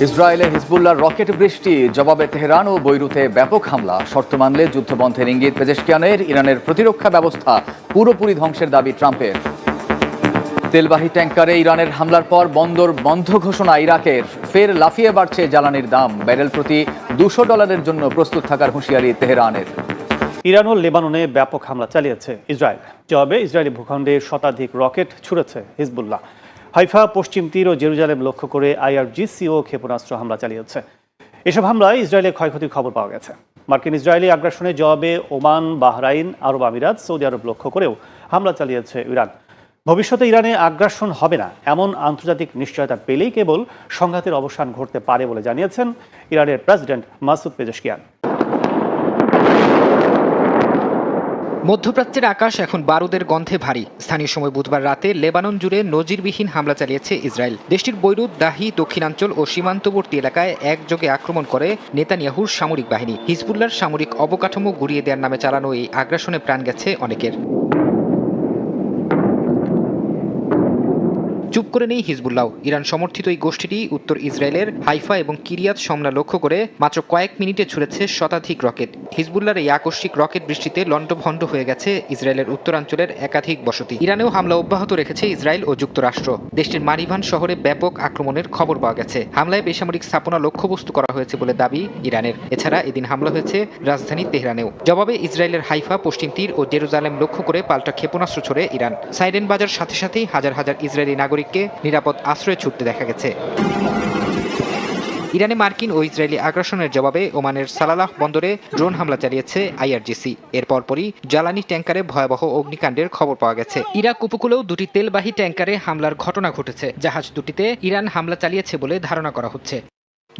ইসরায়েলে হিজবুল্লাহর রকেট বৃষ্টি, জবাবে তেহরান ও বৈরুতে ব্যাপক হামলা। শর্ত মানলে যুদ্ধবন্ধের ইঙ্গিত পেজেশকিয়ানের। ইরানের প্রতিরক্ষা ব্যবস্থা পুরোপুরি ধ্বংসের দাবি ট্রাম্পের। তেলবাহী ট্যাঙ্কারে ইরানের হামলার পর বন্দর বন্ধ ঘোষণা ইরাকের। ফের লাফিয়ে বাড়ছে জ্বালানির দাম। ব্যারেল প্রতি $200 জন্য প্রস্তুত থাকার হুঁশিয়ারি তেহরানের। ইরান ও লেবাননে ব্যাপক হামলা চালিয়েছে ইসরায়েল। জবাবে ইসরায়েলি ভূখণ্ডে শতাধিক রকেট ছুড়েছে হিজবুল্লাহ। হাইফা, পশ্চিম তীর ও জেরুজালেম লক্ষ্য করে IRGCও ক্ষেপণাস্ত্র হামলা চালিয়েছে। এসব হামলায় ইসরায়েলের ক্ষয়ক্ষতির খবর পাওয়া গেছে। মার্কিন ইসরায়েলি আগ্রাসনের জবাবে ওমান, বাহরাইন, আরব আমিরাত, সৌদি আরব লক্ষ্য করেও হামলা চালিয়েছে ইরান। ভবিষ্যতে ইরানে আগ্রাসন হবে না এমন আন্তর্জাতিক নিশ্চয়তা পেলেই কেবল সংঘাতের অবসান ঘটতে পারে বলে জানিয়েছেন ইরানের প্রেসিডেন্ট মাসুদ পেজেশকিয়ান। মধ্যপ্রাচ্যের আকাশ এখন বারুদের গন্ধে ভারী। স্থানীয় সময় বুধবার রাতে লেবানন জুড়ে নজিরবিহীন হামলা চালিয়েছে ইসরায়েল। দেশটির বৈরুত, দাহি, দক্ষিণাঞ্চল ও সীমান্তবর্তী এলাকায় একযোগে আক্রমণ করে নেতানিয়াহুর সামরিক বাহিনী। হিজবুল্লাহর সামরিক অবকাঠামো গুঁড়িয়ে দেওয়ার নামে চালানো এই আগ্রাসনে প্রাণ গেছে অনেকের। চুপ করে নেই হিজবুল্লাহ। ইরান সমর্থিত এই গোষ্ঠীটি উত্তর ইসরায়েলের হাইফা এবং কিরিয়াত শমনা লক্ষ্য করে মাত্র কয়েক মিনিটে ছুড়েছে শতাধিক রকেট। হিজবুল্লাহর এই আকস্মিক রকেট বৃষ্টিতে লণ্ডভণ্ড হয়ে গেছে ইসরায়েলের উত্তরাঞ্চলের একাধিক বসতি। ইরানেও হামলা অব্যাহত রেখেছে ইসরায়েল ও যুক্তরাষ্ট্র। দেশটির মারিভান শহরে ব্যাপক আক্রমণের খবর পাওয়া গেছে। হামলায় বেসামরিক স্থাপনা লক্ষ্যবস্তু করা হয়েছে বলে দাবি ইরানের। এছাড়া এদিন হামলা হয়েছে রাজধানী তেহরানেও। জবাবে ইসরায়েলের হাইফা, পশ্চিম তীর ও জেরুজালেম লক্ষ্য করে পাল্টা ক্ষেপণাস্ত্র ছোড়ে ইরান। সাইরেন বাজার সাথে সাথেই হাজার হাজার ইসরায়েলি নাগরিককে নিরাপদ আশ্রয়ে ছুটতে দেখা গেছে। ইরানে মার্কিন ও ইসরায়েলি আগ্রাসনের জবাবে ওমানের সালালাহ বন্দরে ড্রোন হামলা চালিয়েছে IRGC। এর পরপরই জ্বালানি ট্যাঙ্কারে ভয়াবহ অগ্নিকাণ্ডের খবর পাওয়া গেছে। ইরাক উপকূলেও দুটি তেলবাহী ট্যাঙ্কারে হামলার ঘটনা ঘটেছে। জাহাজ দুটিতে ইরান হামলা চালিয়েছে বলে ধারণা করা হচ্ছে।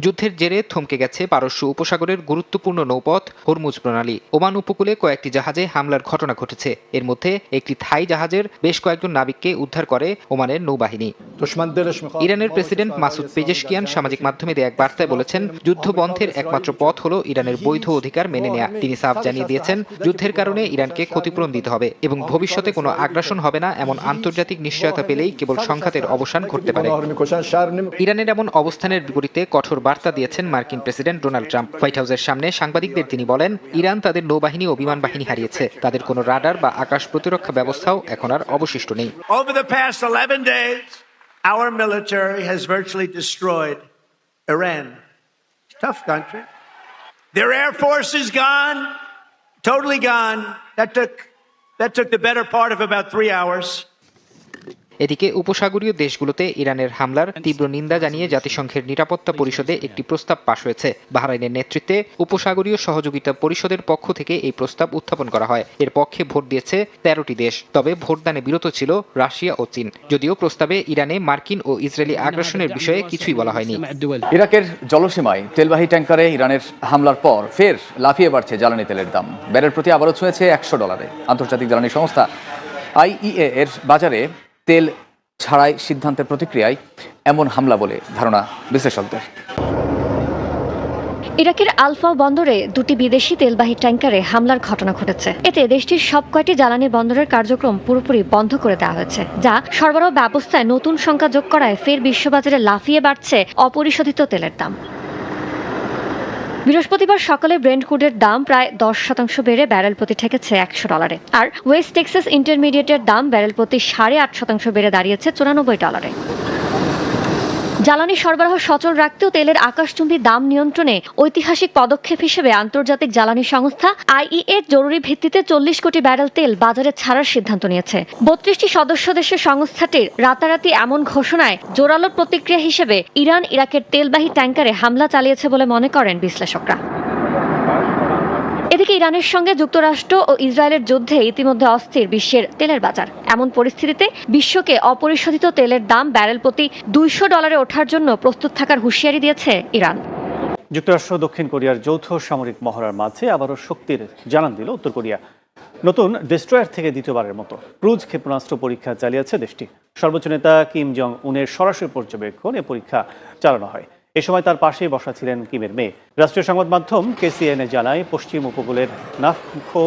যুদ্ধের জেরে থমকে গেছে পারস্য উপসাগরের গুরুত্বপূর্ণ নৌপথ হরমুজ প্রণালী। ওমান উপকূলে কয়েকটি জাহাজে হামলার ঘটনা ঘটেছে। এর মধ্যে একটি থাই জাহাজের বেশ কয়েকজন নাবিককে উদ্ধার করে ওমানের নৌবাহিনী। ইরানের প্রেসিডেন্ট মাসুদ পেজেশকিয়ান সামাজিক মাধ্যমে দেয়া এক বার্তায় বলেছেন, যুদ্ধ বন্ধের একমাত্র পথ হলো ইরানের বৈধ অধিকার মেনে নেয়া। তিনি সাফ জানিয়ে দিয়েছেন, যুদ্ধের কারণে ইরানকে ক্ষতিপূরণ দিতে হবে এবং ভবিষ্যতে কোনো আগ্রাসন হবে না এমন আন্তর্জাতিক নিশ্চয়তা পেলেই কেবল সংঘাতের অবসান ঘটতে পারে। ইরানের এমন অবস্থানের বিপরীতে কঠোর বার্তা দিয়েছেন মার্কিন প্রেসিডেন্ট ডোনাল্ড ট্রাম্প। হোয়াইট হাউসের সামনে সাংবাদিকদের তিনি বলেন, ইরান তাদের নৌবাহিনী ও বিমান বাহিনী হারিয়েছে। তাদের কোনো রাডার বা আকাশ প্রতিরক্ষা ব্যবস্থাও এখন আর অবশিষ্ট নেই। Over the past 11 days, our military has virtually destroyed Iran. Tough country. Their air force is gone, totally gone. That took the better part of about 3 hours. এদিকে উপসাগরীয় দেশগুলোতে ইরানের হামলার তীব্র নিন্দা জানিয়ে জাতিসংঘের নিরাপত্তা পরিষদে একটি প্রস্তাব পাশ হয়েছে। বাহরাইনের নেতৃত্বে উপসাগরীয় সহযোগিতা পরিষদের পক্ষ থেকে এই প্রস্তাব উত্থাপন করা হয়। এর পক্ষে ভোট দিয়েছে 13টি দেশ। তবে ভোটদানে বিরত ছিল রাশিয়া ও চীন। যদিও প্রস্তাবে ইরানে মার্কিন ও ইসরায়েলি আগ্রাসনের বিষয়ে কিছুই বলা হয়নি। ইরাকের জলসীমায় তেলবাহী ট্যাঙ্কারে ইরানের হামলার পর ফের লাফিয়ে বাড়ছে জ্বালানি তেলের দাম। ব্যারেল প্রতি আবারও ছুঁয়েছে $100। আন্তর্জাতিক জ্বালানি সংস্থা IEA এর বাজারে তেল ছাড়াই সিদ্ধান্তের প্রতিক্রিয়ায় এমন হামলা বলে ধারণা বিশ্লেষকদের। ইরাকের আলফা বন্দরে দুটি বিদেশি তেলবাহী ট্যাঙ্কারে হামলার ঘটনা ঘটেছে। এতে দেশটির সব কয়টি জ্বালানি বন্দরের কার্যক্রম পুরোপুরি বন্ধ করে দেওয়া হয়েছে, যা সরবরাহ ব্যবস্থায় নতুন সংখ্যা যোগ করায় ফের বিশ্ববাজারে লাফিয়ে বাড়ছে অপরিশোধিত তেলের দাম। বৃহস্পতিবার সকালে ব্রেন্ট ক্রুডের দাম প্রায় 10% বেড়ে ব্যারেল প্রতি ঠেকেছে $100। আর ওয়েস্ট টেক্সাস ইন্টারমিডিয়েটের দাম ব্যারেল প্রতি 8.5% বেড়ে দাঁড়িয়েছে $94। জ্বালানি সরবরাহ সচল রাখতেও তেলের আকাশচুম্বী দাম নিয়ন্ত্রণে ঐতিহাসিক পদক্ষেপ হিসেবে আন্তর্জাতিক জ্বালানি সংস্থা IEA জরুরি ভিত্তিতে 40 কোটি ব্যারেল তেল বাজারে ছাড়ার সিদ্ধান্ত নিয়েছে। 32টি সদস্য দেশের সংস্থাটির রাতারাতি এমন ঘোষণায় জোরালো প্রতিক্রিয়া হিসেবে ইরান ইরাকের তেলবাহী ট্যাঙ্কারে হামলা চালিয়েছে বলে মনে করেন বিশ্লেষকরা। এদিকে ইরানের সঙ্গে যুক্তরাষ্ট্র ও ইসরায়েলের যুদ্ধে ইতিমধ্যে অস্থির বিশ্বের তেলের বাজার। এমন পরিস্থিতিতে বিশ্বকে অপরিশোধিত তেলের দাম ব্যারেল প্রতি $200 ওঠার জন্য প্রস্তুত থাকার হুঁশিয়ারি দিয়েছে ইরান। যুক্তরাষ্ট্র দক্ষিণ কোরিয়ার যৌথ সামরিক মহড়ার মাঝে আবারও শক্তির জানান দিল উত্তর কোরিয়া। নতুন ডেস্ট্রয়ার থেকে দ্বিতীয়বারের মতো ক্রুজ ক্ষেপণাস্ত্র পরীক্ষা চালিয়েছে দেশটি। সর্বোচ্চ নেতা কিম জং উনের সরাসরি পর্যবেক্ষণ এ পরীক্ষা চালানো হয়। এ সময় তার পাশেই বসা ছিলেন কিমের মেয়ে। রাষ্ট্রীয় সংবাদ মাধ্যম KCNA জানায়, পশ্চিম উপকূলের নাফখো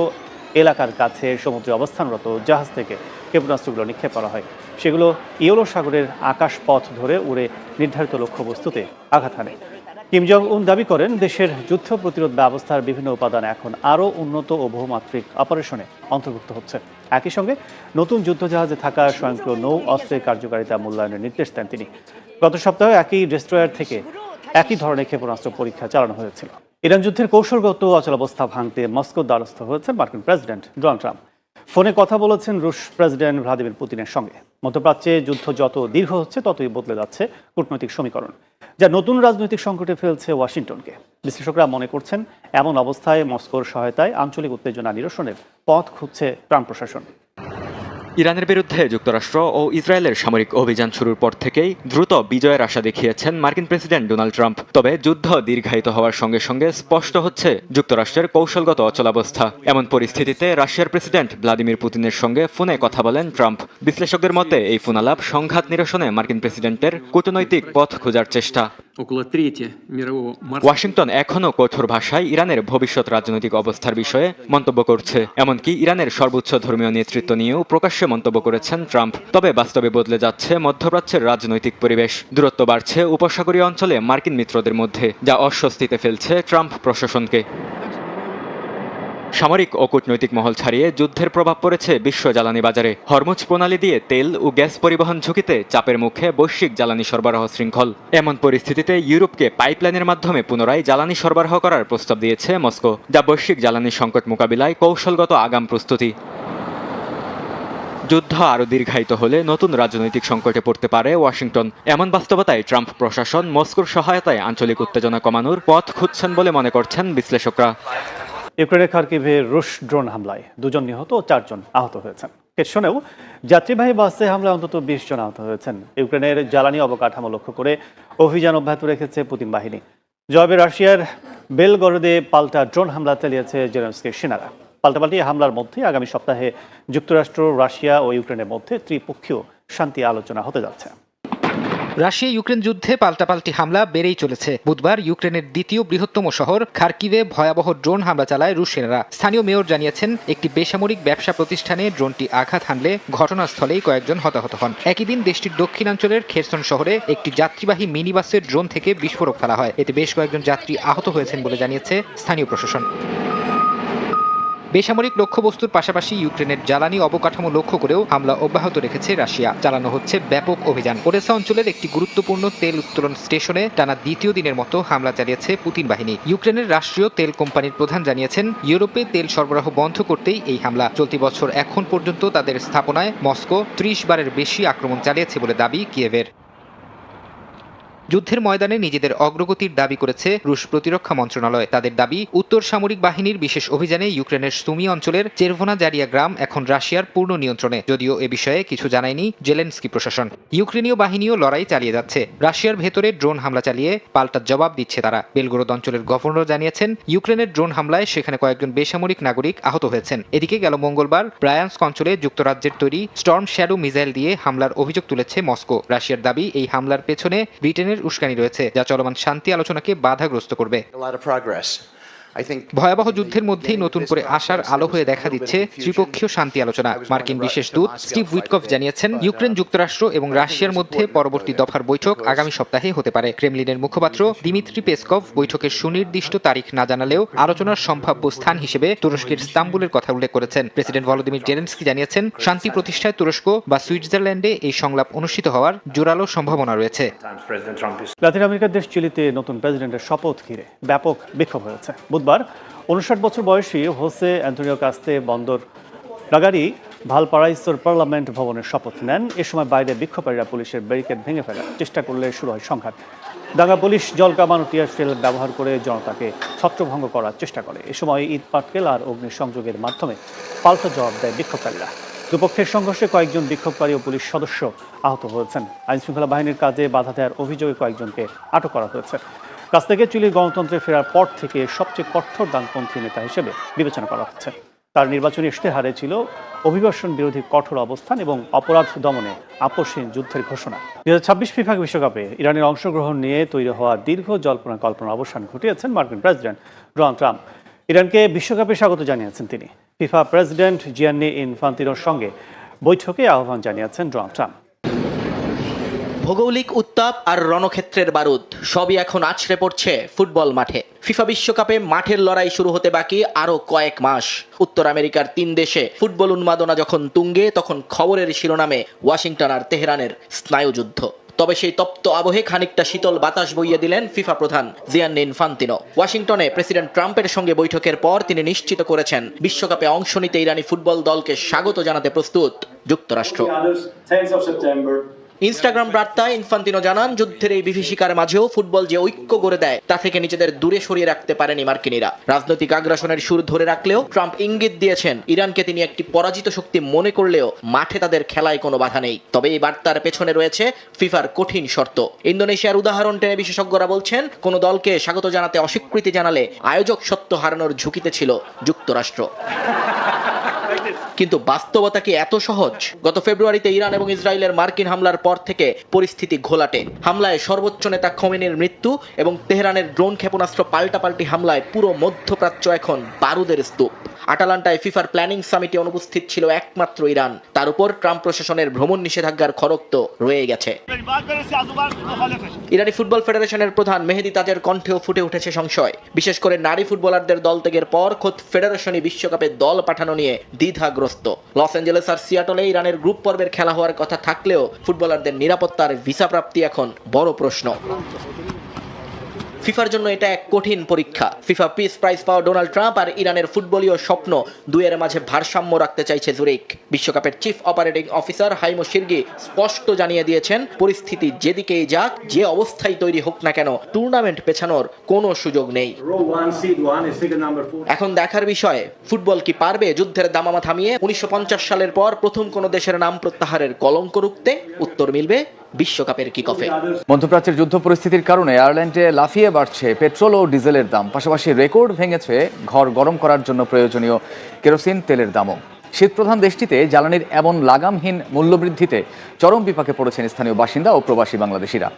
এলাকার কাছে সমুদ্রে অবস্থানরত জাহাজ থেকে ক্ষেপণাস্ত্রগুলো নিক্ষেপ করা হয়। সেগুলো ইয়েলো সাগরের আকাশপথ ধরে উড়ে নির্ধারিত লক্ষ্যবস্তুতে আঘাত হানে। কিম জং উন দাবি করেন, দেশের যুদ্ধ প্রতিরোধ ব্যবস্থার বিভিন্ন উপাদান এখন আরও উন্নত ও বহুমাত্রিক অপারেশনে অন্তর্ভুক্ত হচ্ছে। একই সঙ্গে নতুন যুদ্ধজাহাজে থাকা স্বয়ংক্রিয় নৌ অস্ত্রের কার্যকারিতা মূল্যায়নের নির্দেশ দেন তিনি। গত সপ্তাহে একই ডেস্ট্রয়ার থেকে একই ধরনের ক্ষেপণাস্ত্র পরীক্ষা চালানো হয়েছিল। ইরান যুদ্ধের কৌশলগত অচলাবস্থা ভাঙতে মস্কো দ্বারস্থ হয়েছেন মার্কিন প্রেসিডেন্ট ডোনাল্ড ট্রাম্প। ফোনে কথা বলেছেন রুশ প্রেসিডেন্ট ভ্লাদিমির পুতিনের সঙ্গে। মধ্যপ্রাচ্যে যুদ্ধ যত দীর্ঘ হচ্ছে ততই বদলে যাচ্ছে কূটনৈতিক সমীকরণ, যা নতুন রাজনৈতিক সংকটে ফেলছে ওয়াশিংটনকে। বিশ্লেষকরা মনে করছেন, এমন অবস্থায় মস্কোর সহায়তায় আঞ্চলিক উত্তেজনা নিরসনের পথ খুঁজছে ট্রাম্প প্রশাসন। ইরানের বিরুদ্ধে যুক্তরাষ্ট্র ও ইসরায়েলের সামরিক অভিযান শুরুর পর থেকেই দ্রুত বিজয়ের আশা দেখিয়েছেন মার্কিন প্রেসিডেন্ট ডোনাল্ড ট্রাম্প। তবে যুদ্ধ দীর্ঘায়িত হওয়ার সঙ্গে সঙ্গে স্পষ্ট হচ্ছে যুক্তরাষ্ট্রের কৌশলগত অচলাবস্থা। এমন পরিস্থিতিতে রাশিয়ার প্রেসিডেন্ট ভ্লাদিমির পুতিনের সঙ্গে ফোনে কথা বলেন ট্রাম্প। বিশ্লেষকদের মতে এই ফোনালাপ সংঘাত নিরসনে মার্কিন প্রেসিডেন্টের কূটনৈতিক পথ খোঁজার চেষ্টা। ওয়াশিংটন এখনও কঠোর ভাষায় ইরানের ভবিষ্যৎ রাজনৈতিক অবস্থার বিষয়ে মন্তব্য করছে। এমনকি ইরানের সর্বোচ্চ ধর্মীয় নেতৃত্ব নিয়েও প্রকাশ্যে মন্তব্য করেছেন ট্রাম্প। তবে বাস্তবে বদলে যাচ্ছে মধ্যপ্রাচ্যের রাজনৈতিক পরিবেশ। দূরত্ব বাড়ছে উপসাগরীয় অঞ্চলে মার্কিন মিত্রদের মধ্যে, যা অস্বস্তিতে ফেলছে ট্রাম্প প্রশাসনকে। সামরিক ও কূটনৈতিক মহল ছাড়িয়ে যুদ্ধের প্রভাব পড়েছে বিশ্ব জ্বালানি বাজারে। হরমুজ প্রণালী দিয়ে তেল ও গ্যাস পরিবহন ঝুঁকিতে চাপের মুখে বৈশ্বিক জ্বালানি সরবরাহ শৃঙ্খল। এমন পরিস্থিতিতে ইউরোপকে পাইপলাইনের মাধ্যমে পুনরায় জ্বালানি সরবরাহ করার প্রস্তাব দিয়েছে মস্কো, যা বৈশ্বিক জ্বালানি সংকট মোকাবিলায় কৌশলগত আগাম প্রস্তুতি। যুদ্ধ আরও দীর্ঘায়িত হলে নতুন রাজনৈতিক সংকটে পড়তে পারে ওয়াশিংটন। এমন বাস্তবতায় ট্রাম্প প্রশাসন মস্কোর সহায়তায় আঞ্চলিক উত্তেজনা কমানোর পথ খুঁজছেন বলে মনে করছেন বিশ্লেষকরা। ইউক্রেনের খার্কিভে রুশ ড্রোন হামলায় 2 জন নিহত ও 4 জন আহত হয়েছেন। শোনেও যাত্রীবাহী বাসে হামলায় অন্তত 20 জন আহত হয়েছেন। ইউক্রেনের জ্বালানি অবকাঠামো লক্ষ্য করে অভিযান অব্যাহত রেখেছে পুতিন বাহিনী। জবাবে রাশিয়ার বেলগরোদে পাল্টা ড্রোন হামলা চালিয়েছে জেলেনস্কির সেনারা। পাল্টাপাল্টি হামলার মধ্যে আগামী সপ্তাহে যুক্তরাষ্ট্র, রাশিয়া ও ইউক্রেনের মধ্যে ত্রিপক্ষীয় শান্তি আলোচনা হতে যাচ্ছে। রাশিয়া ইউক্রেন যুদ্ধে পাল্টাপাল্টি হামলা বেড়েই চলেছে। বুধবার ইউক্রেনের দ্বিতীয় বৃহত্তম শহর খার্কিভে ভয়াবহ ড্রোন হামলা চালায় রুশ সেনারা। স্থানীয় মেয়র জানিয়েছেন, একটি বেসামরিক ব্যবসা প্রতিষ্ঠানে ড্রোনটি আঘাত হানলে ঘটনাস্থলেই কয়েকজন হতাহত হন। একই দিন দেশটির দক্ষিণাঞ্চলের খেরসন শহরে একটি যাত্রীবাহী মিনি বাসের ড্রোন থেকে বিস্ফোরক ফেলা হয়। এতে বেশ কয়েকজন যাত্রী আহত হয়েছেন বলে জানিয়েছে স্থানীয় প্রশাসন। বেসামরিক লক্ষ্যবস্তুর পাশাপাশি ইউক্রেনের জ্বালানি অবকাঠামো লক্ষ্য করেও হামলা অব্যাহত রেখেছে রাশিয়া। চালানো হচ্ছে ব্যাপক অভিযান। ওডেসা অঞ্চলের একটি গুরুত্বপূর্ণ তেল উত্তোলন স্টেশনে টানা দ্বিতীয় দিনের মতো হামলা চালিয়েছে পুতিন বাহিনী। ইউক্রেনের রাষ্ট্রীয় তেল কোম্পানির প্রধান জানিয়েছেন, ইউরোপে তেল সরবরাহ বন্ধ করতেই এই হামলা। চলতি বছর এখন পর্যন্ত তাদের স্থাপনায় মস্কো 30 বারের বেশি আক্রমণ চালিয়েছে বলে দাবি কিয়েভের। যুদ্ধের ময়দানে নিজেদের অগ্রগতির দাবি করেছে রুশ প্রতিরক্ষা মন্ত্রণালয়। তাদের দাবি, উত্তর সামরিক বাহিনীর বিশেষ অভিযানে ইউক্রেনের সুমি অঞ্চলের চেরভোনা জারিয়া গ্রাম এখন রাশিয়ার পূর্ণ নিয়ন্ত্রণে। যদিও এ বিষয়ে কিছু জানায়নি জেলেনস্কি প্রশাসন। ইউক্রেনীয় বাহিনীও লড়াই চালিয়ে যাচ্ছে। রাশিয়ার ভেতরে ড্রোন হামলা চালিয়ে পাল্টা জবাব দিচ্ছে তারা। বেলগোরোদ অঞ্চলের গভর্নর জানিয়েছেন, ইউক্রেনের ড্রোন হামলায় সেখানে কয়েকজন বেসামরিক নাগরিক আহত হয়েছেন। এদিকে গেল মঙ্গলবার ব্রায়ান্স্ক অঞ্চলে যুক্তরাজ্যের তৈরি স্টর্ম শ্যাডো মিসাইল দিয়ে হামলার অভিযোগ তুলেছে মস্কো। রাশিয়ার দাবি, এই হামলার পেছনে ব্রিটেনের উস্কানি রয়েছে, যা চলমান শান্তি আলোচনাকে বাধাগ্রস্ত করবে। ভয়াবহ যুদ্ধের মধ্যেই নতুন করে আশার আলো হয়ে দেখা দিচ্ছে ত্রিপক্ষীয় শান্তি আলোচনা। মার্কিন বিশেষ দূত স্টিভ উইটকফ জানিয়েছেন, ইউক্রেন, যুক্তরাষ্ট্র এবং রাশিয়ার মধ্যে পরবর্তী দফার বৈঠক আগামী সপ্তাহে হতে পারে। ক্রেমলিনের মুখপাত্র দিমিত্রি পেসকভ বৈঠকের সুনির্দিষ্ট তারিখ না জানালেও আলোচনার সম্ভাব্য স্থান হিসেবে তুরস্কের ইস্তাম্বুলের কথা উল্লেখ করেছেন। প্রেসিডেন্ট ভলোদিমির জেলেনস্কি জানিয়েছেন, শান্তি প্রতিষ্ঠায় তুরস্ক বা সুইজারল্যান্ডে এই সংলাপ অনুষ্ঠিত হওয়ার জোরালো সম্ভাবনা রয়েছে। লাতিন আমেরিকার দেশ চিলিতে নতুন প্রেসিডেন্টের শপথ ঘিরে ব্যাপক বিক্ষোভ হয়েছে। বুধবার 59 বছর বয়সী হোসে অ্যান্টোনিও কাস্তে বন্দর নাগারি ভালপারাইসোর পার্লামেন্ট ভবনের শপথ নেন। এ সময় বাইরে বিক্ষোভকারীরা পুলিশের ব্যারিকেড ভেঙে ফেলার চেষ্টা করলে শুরু হয় সংঘাত। দাঙ্গা পুলিশ জলকামান ও টিয়ার শেল ব্যবহার করে জনতাকে ছত্রভঙ্গ করার চেষ্টা করে। এ সময় ইট পাটকেল আর অগ্নিসংযোগের মাধ্যমে পাল্টা জবাব দেয় বিক্ষোভকারীরা। দুপক্ষের সংঘর্ষে কয়েকজন বিক্ষোভকারী ও পুলিশ সদস্য আহত হয়েছেন। আইনশৃঙ্খলা বাহিনীর কাজে বাধা দেওয়ার অভিযোগে কয়েকজনকে আটক করা হয়েছে। কাছ থেকে চিলির গণতন্ত্রে ফেরার পর থেকে সবচেয়ে কঠোর ডানপন্থী নেতা হিসেবে বিবেচনা করা হচ্ছে। তার নির্বাচনী ইশতেহারে ছিল অভিবাসন বিরোধী কঠোর অবস্থান এবং অপরাধ দমনে আপোষহীন যুদ্ধের ঘোষণা। 2026 ফিফা বিশ্বকাপে ইরানের অংশগ্রহণ নিয়ে তৈরি হওয়া দীর্ঘ জল্পনা কল্পনার অবসান ঘটিয়েছেন মার্কিন প্রেসিডেন্ট ডোনাল্ড ট্রাম্প। ইরানকে বিশ্বকাপে স্বাগত জানিয়েছেন তিনি। ফিফা প্রেসিডেন্ট জিয়ান্নি ইনফান্তিনোর সঙ্গে বৈঠকে আহ্বান জানিয়েছেন ডোনাল্ড ট্রাম্প। ভৌগোলিক উত্তাপ আর রণক্ষেত্রের বারুদ সবই এখন আছড়ে পড়ছে ফুটবল মাঠে। ফিফা বিশ্বকাপে মাঠের লড়াই শুরু হতে বাকি আরো কয়েক মাস। উত্তর আমেরিকার 3 দেশে ফুটবল উন্মাদনা যখন তুঙ্গে, তখন খবরের শিরোনামে ওয়াশিংটন আর তেহরানের স্নায়ুযুদ্ধ। তবে সেই তপ্ত আবহে খানিকটা শীতল বাতাস বইয়ে দিলেন ফিফা প্রধান জিয়ান্নি ইনফান্তিনো। ওয়াশিংটনে প্রেসিডেন্ট ট্রাম্পের সঙ্গে বৈঠকের পর তিনি নিশ্চিত করেছেন বিশ্বকাপে অংশ নিতে ইরানি ফুটবল দলকে স্বাগত জানাতে প্রস্তুত যুক্তরাষ্ট্র। ইনস্টাগ্রাম বার্তায় ইনফান্তিনো জানান, যুদ্ধের এই বিভীষিকার মাঝেও ফুটবল যে ঐক্য গড়ে দেয় তা থেকে নিজেদের দূরে সরিয়ে রাখতে পারেনি মার্কিনীরা। রাজনৈতিক আগ্রাসনের সুর ধরে রাখলেও ট্রাম্প ইঙ্গিত দিয়েছেন ইরানকে তিনি একটি পরাজিত শক্তি মনে করলেও মাঠে তাদের খেলায় কোনো বাধা নেই। তবে এই বার্তার পেছনে রয়েছে ফিফার কঠিন শর্ত। ইন্দোনেশিয়ার উদাহরণ টেনে বিশেষজ্ঞরা বলছেন, কোনো দলকে স্বাগত জানাতে অস্বীকৃতি জানালে আয়োজক সত্ত্ব হারানোর ঝুঁকিতে ছিল যুক্তরাষ্ট্র। কিন্তু বাস্তবতা কি এত সহজ? গত ফেব্রুয়ারিতে ইরান এবং ইসরায়েলের মার্কিন হামলার পর থেকে পরিস্থিতি ঘোলাটে। হামলায় সর্বোচ্চ নেতা খোমেনির মৃত্যু এবং তেহরানের ড্রোন ক্ষেপণাস্ত্র পাল্টাপাল্টি হামলায় পুরো মধ্যপ্রাচ্য এখন বারুদের স্তূপ। আটালান্টায় ফিফার প্ল্যানিং সামিটে অনুপস্থিত ছিল একমাত্র ইরান। তার উপর ট্রাম্প প্রশাসনের ভ্রমণ নিষেধাজ্ঞার খড়গ তো রয়ে গেছে। ইরানি ফুটবল ফেডারেশনের প্রধান মেহেদি তাজের কণ্ঠেও ফুটে উঠেছে সংশয়। বিশেষ করে নারী ফুটবলারদের দল ত্যাগের পর খোদ ফেডারেশনই বিশ্বকাপে দল পাঠানো নিয়ে দ্বিধাগ্রস্ত। লস অ্যাঞ্জেলেস আর সিয়াটলে ইরানের গ্রুপ পর্বের খেলা হওয়ার কথা থাকলেও ফুটবলারদের নিরাপত্তার ভিসা প্রাপ্তি এখন বড় প্রশ্ন। ফিফার জন্য এটা এক কঠিন পরীক্ষা। ফিফা পিস প্রাইজ পাওয়া ডোনাল্ড ট্রাম্প আর ইরানের ফুটবলীয় স্বপ্ন দুয়ের মাঝে ভারসাম্য রাখতে চাইছে জুরিক। বিশ্বকাপের চিফ অপারেটিং অফিসার হাইমো শিরগি স্পষ্ট জানিয়ে দিয়েছেন, পরিস্থিতি যেদিকেই যাক, যে অবস্থায় তৈরি হোক না কেন, টুর্নামেন্ট পেছানোর কোনো সুযোগ নেই। এখন দেখার বিষয়, ফুটবল কি পারবে যুদ্ধের দামামা থামিয়ে 1950 সালের পর প্রথম কোনো দেশের নাম প্রত্যাহারের কলঙ্ক রুখতে? উত্তর মিলবে বিশ্বকাপের কিকঅফে। মধ্যপ্রাচ্যের যুদ্ধ পরিস্থিতির কারণে আয়ারল্যান্ডে লাফিয়ে বাড়ছে পেট্রোল ও ডিজেলের দাম। পাশাপাশি রেকর্ড ভেঙেছে ঘর গরম করার জন্য প্রয়োজনীয় কেরোসিন তেলের দামও। শীতপ্রধান দেশটিতে জ্বালানির এমন লাগামহীন মূল্যবৃদ্ধিতে চরম বিপাকে পড়েছেন স্থানীয় বাসিন্দা ও প্রবাসী বাংলাদেশিরা।